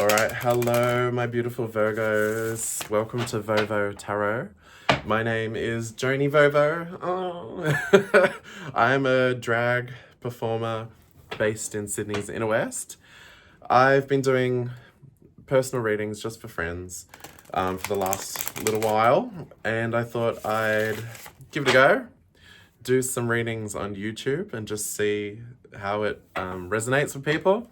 All right, hello, my beautiful Virgos. Welcome to Vovo Tarot. My name is Joni Vovo. Oh. I'm a drag performer based in Sydney's Inner West. I've been doing personal readings just for friends for the last little while, and I thought I'd give it a go, do some readings on YouTube and just see how it resonates with people.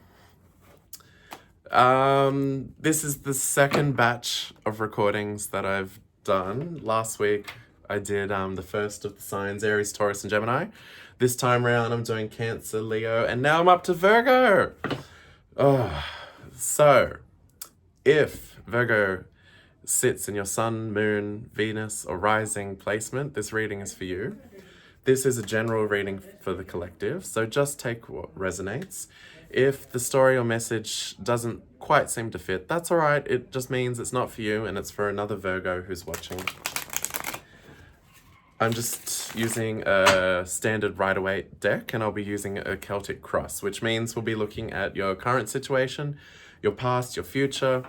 This is the second batch of recordings that I've done. Last week I did the first of the signs, Aries, Taurus, and Gemini. This time around I'm doing Cancer, Leo, and now I'm up to Virgo. Oh, so if Virgo sits in your Sun, Moon, Venus, or Rising placement, this reading is for you. This is a general reading for the collective, so just take what resonates. If the story or message doesn't quite seem to fit, that's all right. It just means it's not for you and it's for another Virgo who's watching. I'm just using a standard Rider-Waite deck, and I'll be using a Celtic cross, which means we'll be looking at your current situation, your past, your future,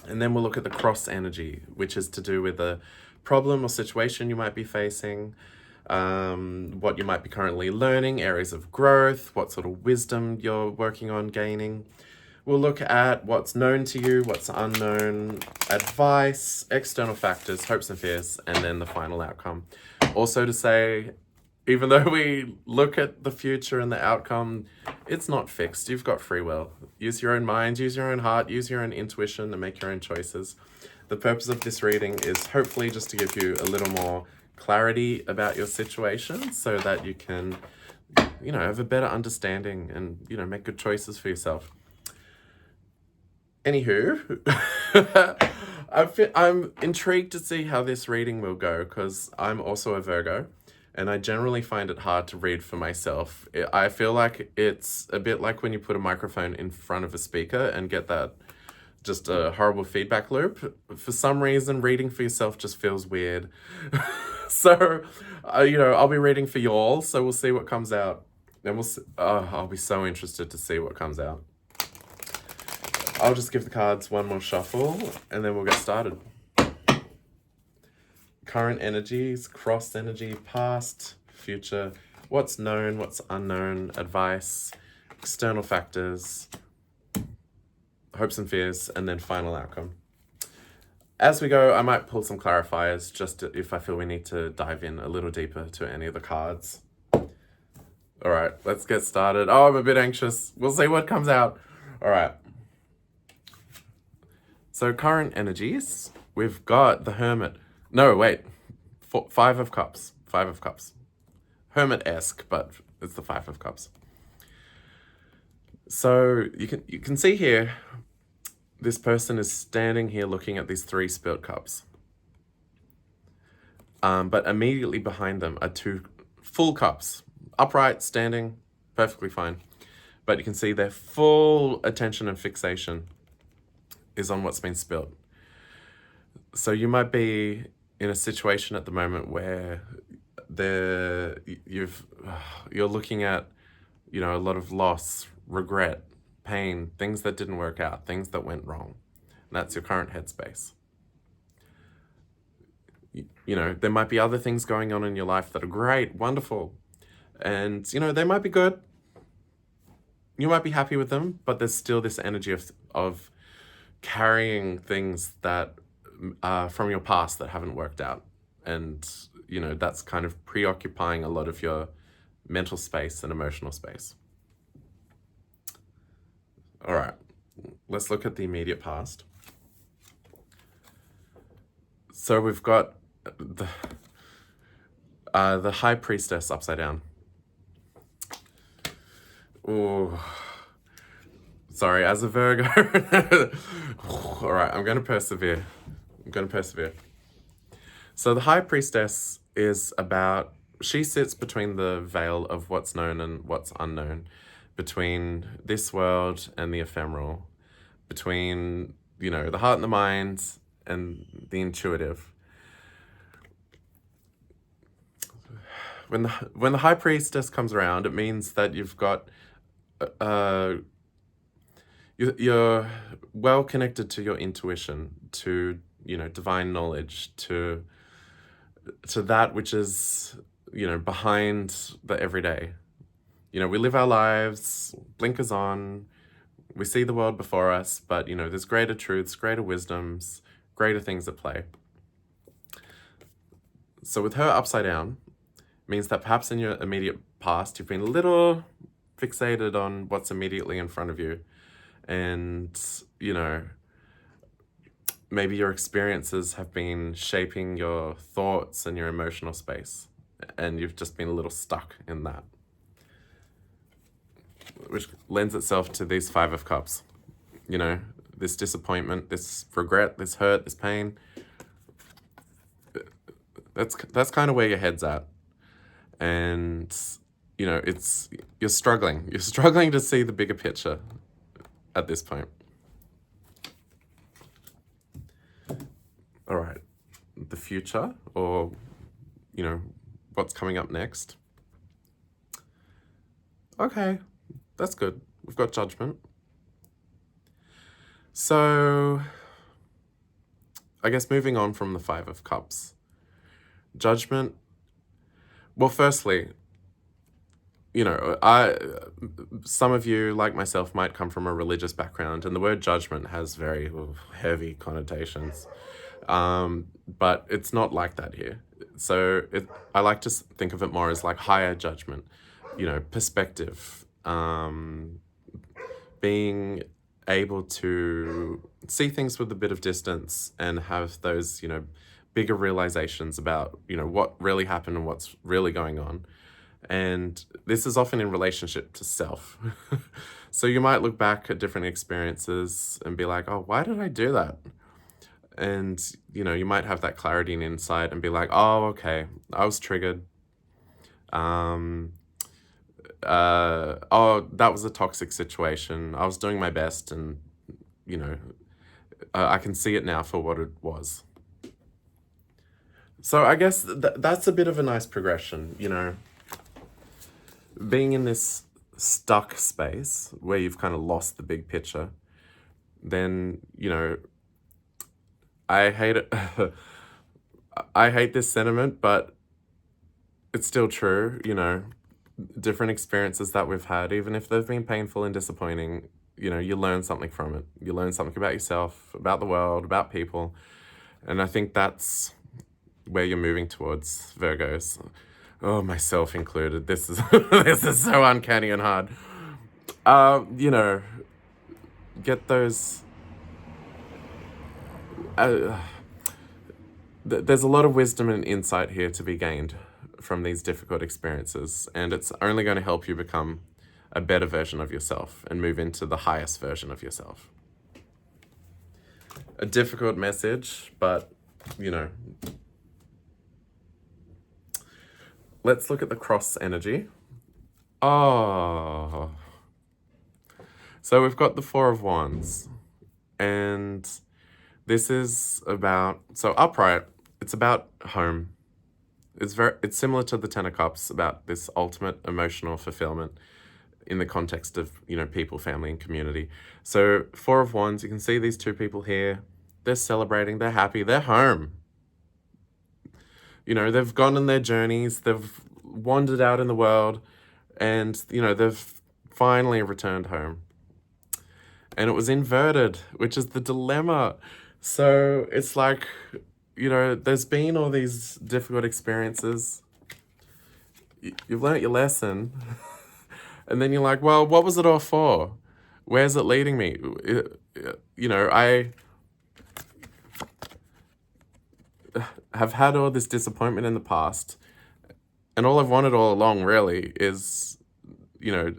and then we'll look at the cross energy, which is to do with a problem or situation you might be facing, what you might be currently learning, areas of growth, what sort of wisdom you're working on gaining. We'll look at what's known to you, what's unknown, advice, external factors, hopes and fears, and then the final outcome. Also to say, even though we look at the future and the outcome, it's not fixed. You've got free will. Use your own mind, use your own heart, use your own intuition, and make your own choices. The purpose of this reading is hopefully just to give you a little more clarity about your situation so that you can, have a better understanding and, make good choices for yourself. Anywho, I'm intrigued to see how this reading will go because I'm also a Virgo and I generally find it hard to read for myself. I feel like it's a bit like when you put a microphone in front of a speaker and get that just a horrible feedback loop. For some reason, reading for yourself just feels weird. So, I'll be reading for y'all, so we'll see what comes out. And I'll be so interested to see what comes out. I'll just give the cards one more shuffle, and then we'll get started. Current energies, cross energy, past, future, what's known, what's unknown, advice, external factors, hopes and fears, and then final outcome. As we go, I might pull some clarifiers just if I feel we need to dive in a little deeper to any of the cards. All right, let's get started. Oh, I'm a bit anxious. We'll see what comes out. All right. So current energies, we've got the Hermit. No, wait. Five of Cups. Five of Cups. Hermit-esque, but it's the Five of Cups. So you can see here, this person is standing here looking at these three spilt cups. But immediately behind them are two full cups. Upright, standing, perfectly fine. But you can see their full attention and fixation is on what's been spilled. So you might be in a situation at the moment where you're looking at, a lot of loss, regret, pain, things that didn't work out, things that went wrong. And that's your current headspace. There might be other things going on in your life that are great, wonderful. And, they might be good. You might be happy with them, but there's still this energy of carrying things that from your past that haven't worked out. And, that's kind of preoccupying a lot of your mental space and emotional space. All right, let's look at the immediate past. So we've got the High Priestess upside down. Ooh. Sorry, as a Virgo. All right, I'm going to persevere. So the High Priestess is she sits between the veil of what's known and what's unknown, between this world and the ephemeral, between, the heart and the mind and the intuitive. When the High Priestess comes around, it means that you've got you're well connected to your intuition, to, you know, divine knowledge, to that which is, you know, behind the everyday. You know, we live our lives, blinkers on, we see the world before us, but, you know, there's greater truths, greater wisdoms, greater things at play. So with her upside down, means that perhaps in your immediate past, you've been a little fixated on what's immediately in front of you. And, you know, maybe your experiences have been shaping your thoughts and your emotional space. And you've just been a little stuck in that. Which lends itself to these Five of Cups. You know, this disappointment, this regret, this hurt, this pain. That's kind of where your head's at. And, you know, you're struggling. You're struggling to see the bigger picture at this point. All right, the future, or, you know, what's coming up next. Okay, that's good. We've got Judgment. So, I guess moving on from the Five of Cups. Judgment, well, firstly, you know, some of you, like myself, might come from a religious background, and the word judgment has very heavy connotations. But it's not like that here. So I like to think of it more as like higher judgment, you know, perspective, being able to see things with a bit of distance and have those, you know, bigger realizations about, you know, what really happened and what's really going on. And this is often in relationship to self. So you might look back at different experiences and be like, oh, why did I do that? And, you know, you might have that clarity and insight and be like, oh, okay, I was triggered. Oh, that was a toxic situation. I was doing my best, and, you know, I can see it now for what it was. So I guess that's a bit of a nice progression, you know, being in this stuck space where you've kind of lost the big picture. Then, you know, I hate it. I hate this sentiment, but it's still true, you know, different experiences that we've had, even if they've been painful and disappointing, you know, you learn something from it. You learn something about yourself, about the world, about people. And I think that's where you're moving towards, Virgos. Oh, myself included. This is this is so uncanny and hard. You know, get those. There's a lot of wisdom and insight here to be gained from these difficult experiences, and it's only going to help you become a better version of yourself and move into the highest version of yourself. A difficult message, but, you know. Let's look at the cross energy. Oh. So we've got the Four of Wands, and this is about, so upright, it's about home. It's similar to the Ten of Cups, about this ultimate emotional fulfillment in the context of, you know, people, family, and community. So Four of Wands, you can see these two people here. They're celebrating, they're happy, they're home. You know, they've gone on their journeys, they've wandered out in the world, and, you know, they've finally returned home. And it was inverted, which is the dilemma. So it's like, you know, there's been all these difficult experiences. You've learnt your lesson. And then you're like, well, what was it all for? Where's it leading me? You know, I have had all this disappointment in the past. And all I've wanted all along, really, is, you know,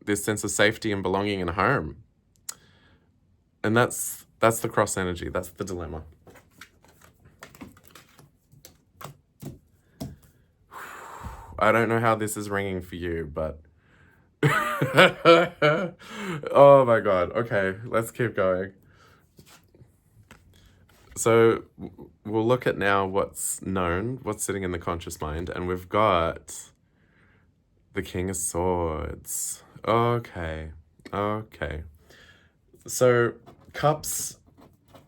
this sense of safety and belonging and home. And that's the cross energy. That's the dilemma. I don't know how this is ringing for you, but... Oh my God. Okay, let's keep going. So we'll look at now what's known, what's sitting in the conscious mind, and we've got the King of Swords. Okay. So cups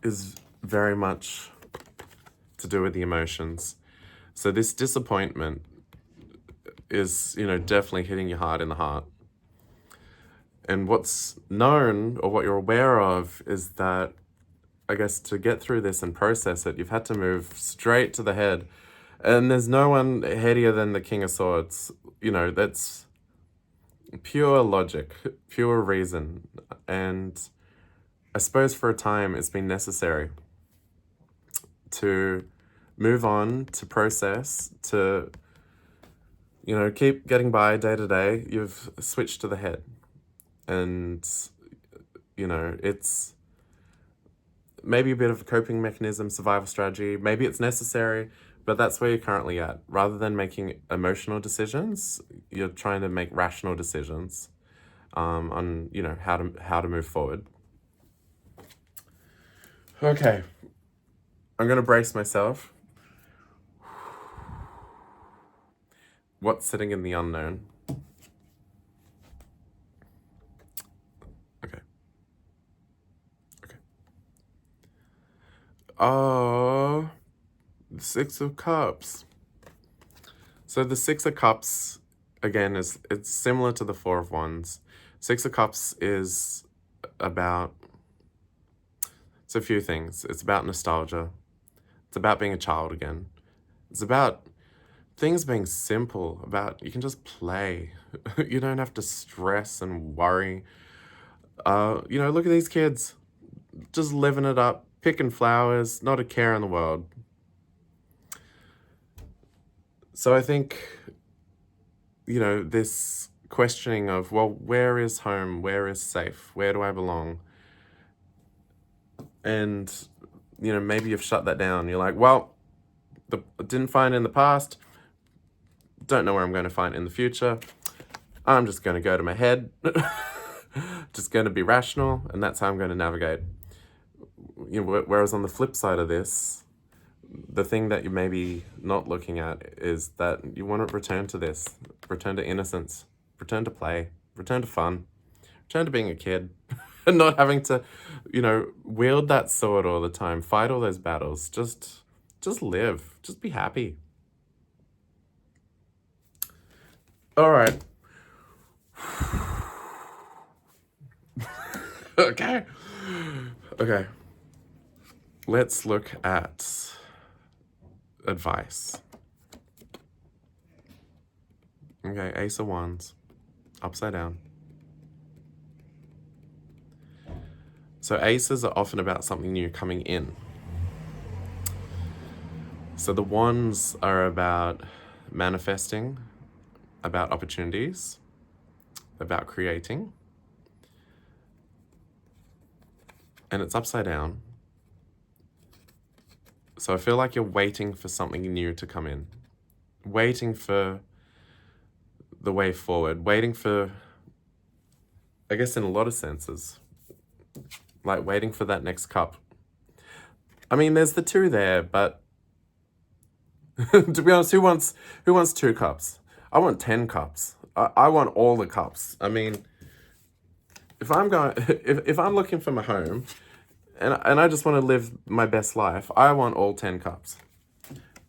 is very much to do with the emotions. So this disappointment is, you know, definitely hitting you hard in the heart. And what's known, or what you're aware of, is that, I guess, to get through this and process it, you've had to move straight to the head. And there's no one headier than the King of Swords. You know, that's pure logic, pure reason. And I suppose for a time it's been necessary to move on, to process, to, you know, keep getting by day to day. You've switched to the head. And, you know, it's maybe a bit of a coping mechanism, survival strategy. Maybe it's necessary, but that's where you're currently at. Rather than making emotional decisions, you're trying to make rational decisions on, you know, how to move forward. Okay, I'm gonna brace myself. What's sitting in the unknown? Okay. Okay. Oh, the Six of Cups. So the Six of Cups, again, it's similar to the Four of Wands. Six of Cups is about, it's a few things. It's about nostalgia. It's about being a child again. It's about things being simple, about you can just play. You don't have to stress and worry. You know, look at these kids, just living it up, picking flowers, not a care in the world. So I think, you know, this questioning of, well, where is home? Where is safe? Where do I belong? And, you know, maybe you've shut that down. You're like, well, didn't find it in the past. Don't know where I'm going to find it in the future. I'm just going to go to my head. Just going to be rational. And that's how I'm going to navigate. You know, whereas on the flip side of this, the thing that you're maybe not looking at is that you want to return to this, return to innocence, return to play, return to fun, return to being a kid, and not having to, you know, wield that sword all the time, fight all those battles. Just live, just be happy. All right. Okay. Okay. Let's look at advice. Okay, Ace of Wands, upside down. So aces are often about something new coming in. So the wands are about manifesting, about opportunities, about creating. And it's upside down. So I feel like you're waiting for something new to come in. Waiting for the way forward. Waiting for, I guess in a lot of senses, like waiting for that next cup. I mean, there's the two there, but to be honest, who wants 2 cups? I want 10 cups. I want all the cups. I mean, if I'm going, if I'm looking for my home, and I just want to live my best life, I want all 10 cups.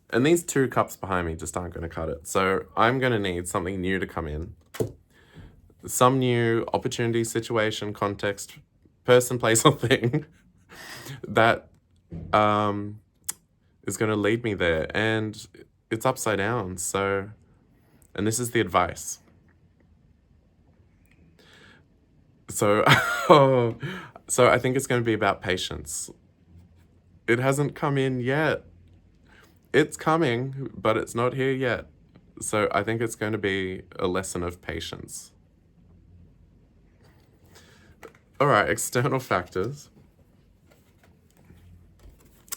And these 2 cups behind me just aren't going to cut it. So I'm going to need something new to come in. Some new opportunity, situation, context, person, place, or thing that is going to lead me there. And it's upside down. So, and this is the advice. So, so I think it's going to be about patience. It hasn't come in yet. It's coming, but it's not here yet. So I think it's going to be a lesson of patience. All right, external factors.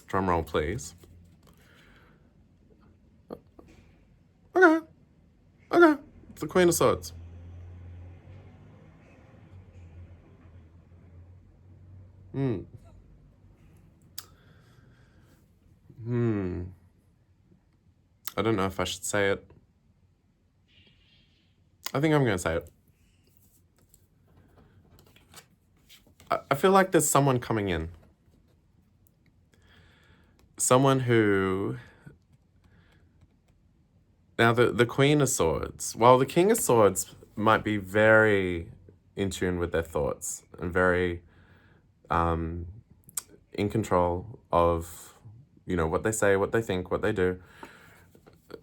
Drum roll, please. Okay. Okay. It's the Queen of Swords. I don't know if I should say it. I think I'm going to say it. I feel like there's someone coming in. Someone who... Now, the Queen of Swords, while the King of Swords might be very in tune with their thoughts and very in control of, you know, what they say, what they think, what they do,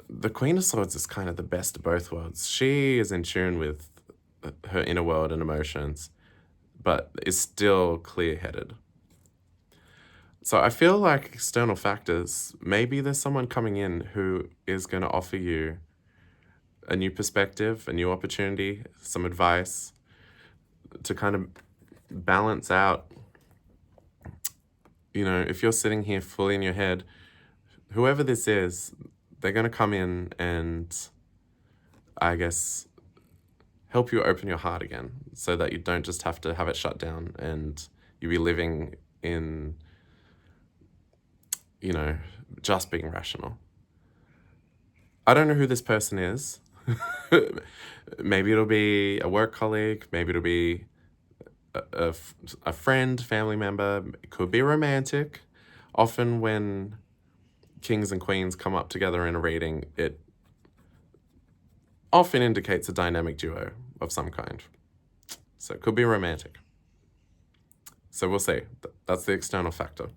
the Queen of Swords is kind of the best of both worlds. She is in tune with her inner world and emotions, but is still clear-headed. So I feel like external factors, maybe there's someone coming in who is going to offer you a new perspective, a new opportunity, some advice to kind of balance out. You know, if you're sitting here fully in your head, whoever this is, they're going to come in and, I guess, help you open your heart again so that you don't just have to have it shut down and you be living in, you know, just being rational. I don't know who this person is. Maybe it'll be a work colleague. Maybe it'll be a friend, family member. It could be romantic. Often when kings and queens come up together in a reading, it often indicates a dynamic duo of some kind. So it could be romantic. So we'll see. That's the external factor.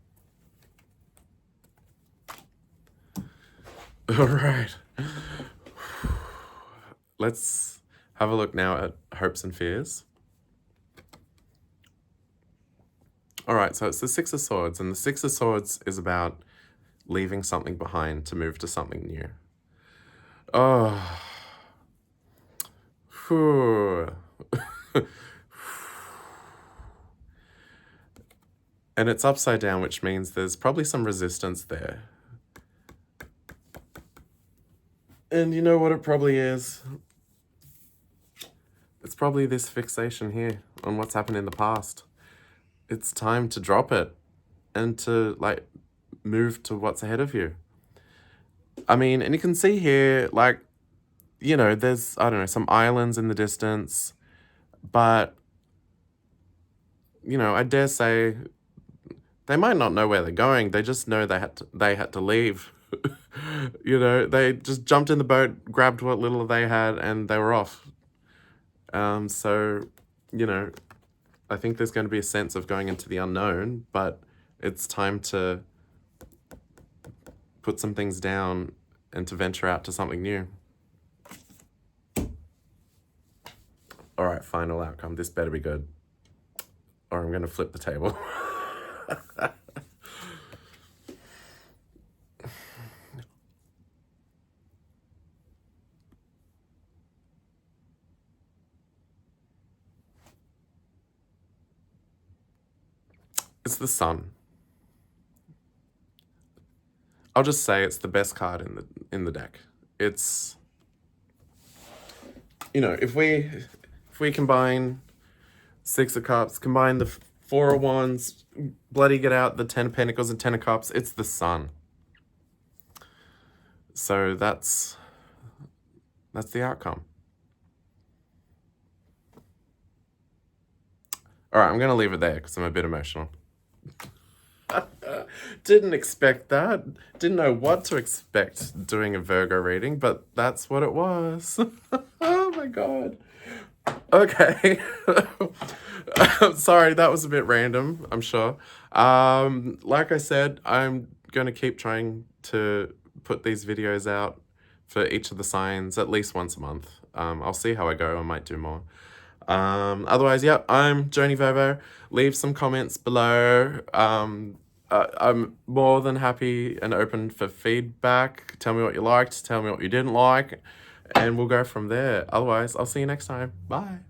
All right. Let's have a look now at hopes and fears. All right, so it's the Six of Swords, and the Six of Swords is about leaving something behind to move to something new. Oh. Whew. And it's upside down, which means there's probably some resistance there. And you know what it probably is? It's probably this fixation here on what's happened in the past. It's time to drop it and to, like, move to what's ahead of you. I mean, and you can see here, like, you know, there's, I don't know, some islands in the distance, but, you know, I dare say they might not know where they're going. They just know they had to leave. You know, they just jumped in the boat, grabbed what little they had, and they were off. So, you know, I think there's going to be a sense of going into the unknown, but it's time to put some things down and to venture out to something new. All right, final outcome. This better be good, or I'm going to flip the table. It's the Sun. I'll just say it's the best card in the deck. It's, you know, if we combine Six of Cups, combine the Four of Wands, bloody get out the Ten of Pentacles and Ten of Cups, it's the Sun. So that's the outcome. All right, I'm going to leave it there because I'm a bit emotional. Didn't expect that. Didn't know what to expect doing a Virgo reading, but that's what it was. Oh my God. Okay. Sorry, that was a bit random, I'm sure. Like I said, I'm going to keep trying to put these videos out for each of the signs at least once a month. I'll see how I go. I might do more. Otherwise, yeah, I'm Joni Vovo. Leave some comments below. I'm more than happy and open for feedback. Tell me what you liked, tell me what you didn't like, and we'll go from there. Otherwise, I'll see you next time. Bye.